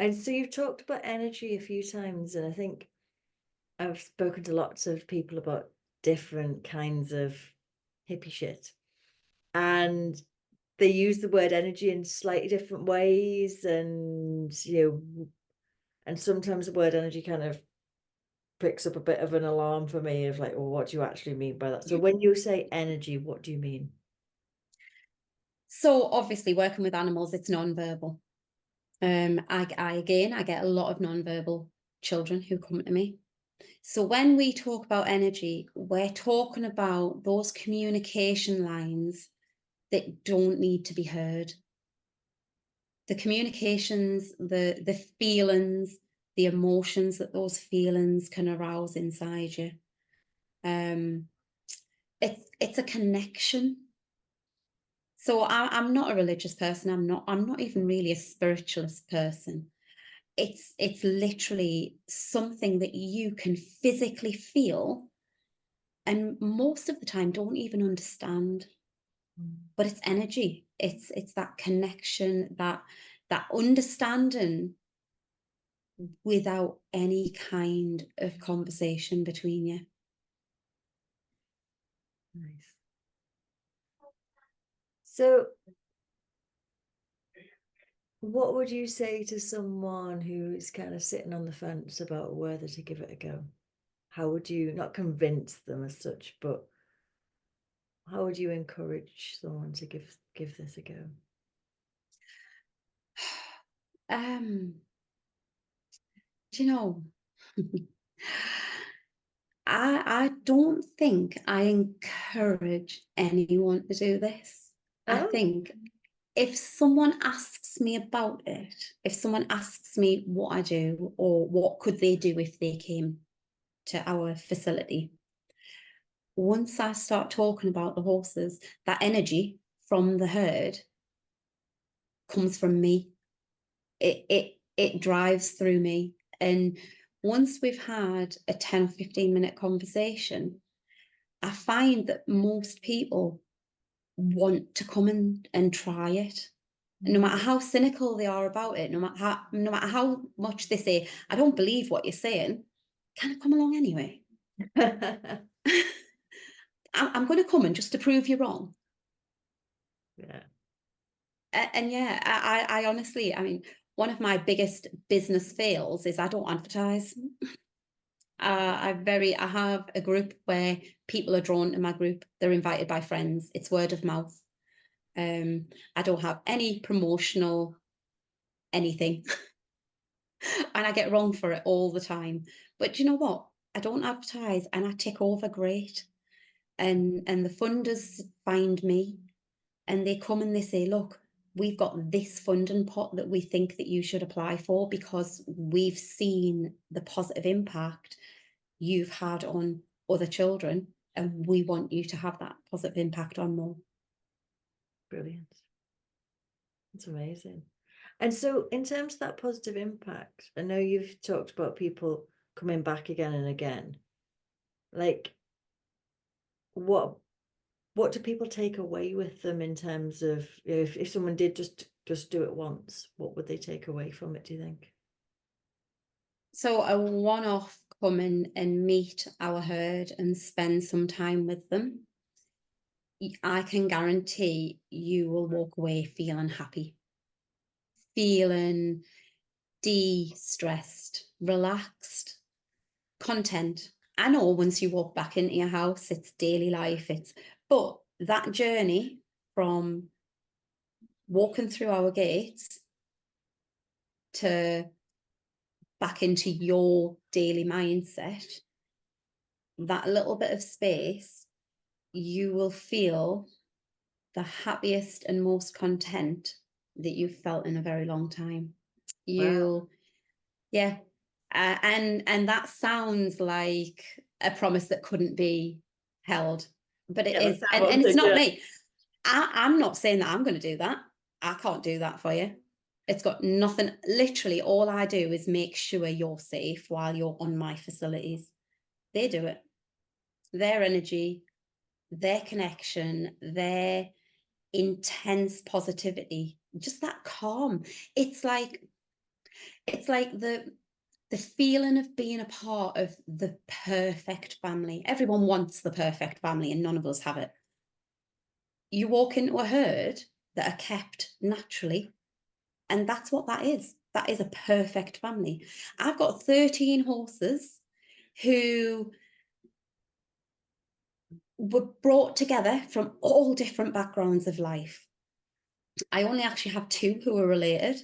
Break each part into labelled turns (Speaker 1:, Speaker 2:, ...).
Speaker 1: And so you've talked about energy a few times, and I think I've spoken to lots of people about different kinds of hippie shit. And they use the word energy in slightly different ways. And, and sometimes the word energy kind of picks up a bit of an alarm for me of like, well, what do you actually mean by that? So when you say energy, what do you mean?
Speaker 2: So obviously working with animals, it's non-verbal. I get a lot of non-verbal children who come to me. So when we talk about energy, we're talking about those communication lines that don't need to be heard. The communications, the feelings, the emotions that those feelings can arouse inside you. It's a connection. So I'm not a religious person. I'm not even really a spiritualist person. It's literally something that you can physically feel and most of the time don't even understand. But it's energy. It's that connection, that understanding without any kind of conversation between you.
Speaker 1: Nice. So what would you say to someone who's kind of sitting on the fence about whether to give it a go? How would you not convince them as such, but how would you encourage someone to give this a go?
Speaker 2: Do you know, I don't think I encourage anyone to do this. I
Speaker 1: Oh,
Speaker 2: think if someone asks me about it, if someone asks me what I do or what could they do if they came to our facility, once I start talking about the horses, that energy from the herd comes from me. It drives through me. And once we've had a 10 or 15-minute conversation, I find that most people want to come and try it. No matter how cynical they are about it, no matter how much they say, I don't believe what you're saying, kind of come along anyway. I'm going to come and just to prove you wrong.
Speaker 1: yeah.
Speaker 2: And yeah, I honestly, I mean, one of my biggest business fails is I don't advertise. I have a group where people are drawn to my group. They're invited by friends. It's word of mouth. I don't have any promotional anything. And I get wrong for it all the time. But you know what? I don't advertise and I tick over great. And the funders find me and they come and they say, look, we've got this funding pot that we think that you should apply for because we've seen the positive impact you've had on other children and we want you to have that positive impact on more.
Speaker 1: Brilliant. That's amazing. And so in terms of that positive impact, I know you've talked about people coming back again and again. Like what do people take away with them in terms of, if someone did just do it once, what would they take away from it, do you think?
Speaker 2: So a one-off come in and meet our herd and spend some time with them. I can guarantee you will walk away feeling happy, feeling de-stressed, relaxed, content. I know once you walk back into your house, it's daily life. But that journey from walking through our gates to back into your daily mindset, that little bit of space, you will feel the happiest and most content that you've felt in a very long time.
Speaker 1: Wow.
Speaker 2: Yeah. And that sounds like a promise that couldn't be held, but it
Speaker 1: Yeah,
Speaker 2: is.
Speaker 1: that's how
Speaker 2: And
Speaker 1: I'm
Speaker 2: it's not
Speaker 1: thinking.
Speaker 2: me. I'm not saying that I'm going to do that. I can't do that for you. It's got nothing. Literally, all I do is make sure you're safe while you're on my facilities. They do it. Their energy, their connection, their intense positivity, just that calm. It's like It's like the feeling of being a part of the perfect family. Everyone wants the perfect family, and none of us have it. You walk into a herd that are kept naturally, and that's what that is. That is a perfect family. I've got 13 horses who were brought together from all different backgrounds of life. I only actually have 2 who are related.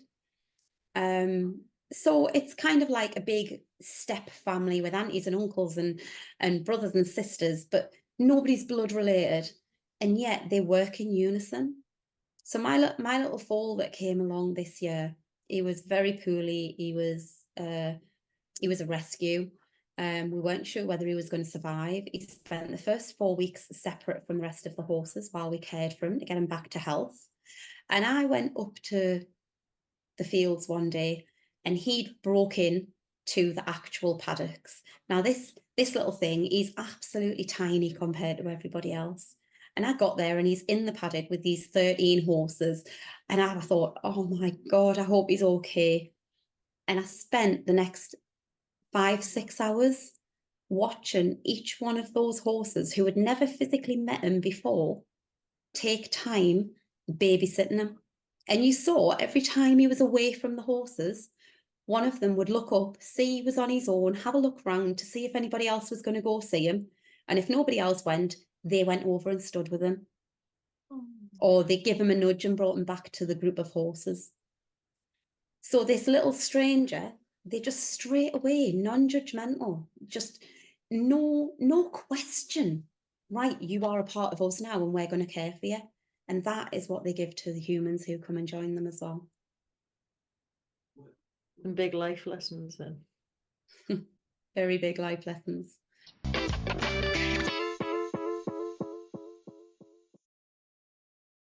Speaker 2: So it's kind of like a big step family with aunties and uncles and brothers and sisters, but nobody's blood related, and yet they work in unison. So my little foal that came along this year, he was very poorly. He was a rescue. We weren't sure whether he was going to survive. He spent the first 4 weeks separate from the rest of the horses while we cared for him to get him back to health. And I went up to the fields one day, and he'd broke in to the actual paddocks. Now this little thing is absolutely tiny compared to everybody else. And I got there and he's in the paddock with these 13 horses. And I thought, oh my God, I hope he's okay. And I spent the next 5, 6 hours watching each one of those horses who had never physically met him before take time babysitting him. And you saw every time he was away from the horses, one of them would look up, see he was on his own, have a look round to see if anybody else was going to go see him. And if nobody else went, they went over and stood with him. Or they give him a nudge and brought him back to the group of horses. So this little stranger, they just straight away, non-judgmental, just no question. Right, you are a part of us now and we're going to care for you. And that is what they give to the humans who come and join them as well.
Speaker 1: And big life lessons then.
Speaker 2: Very big life lessons.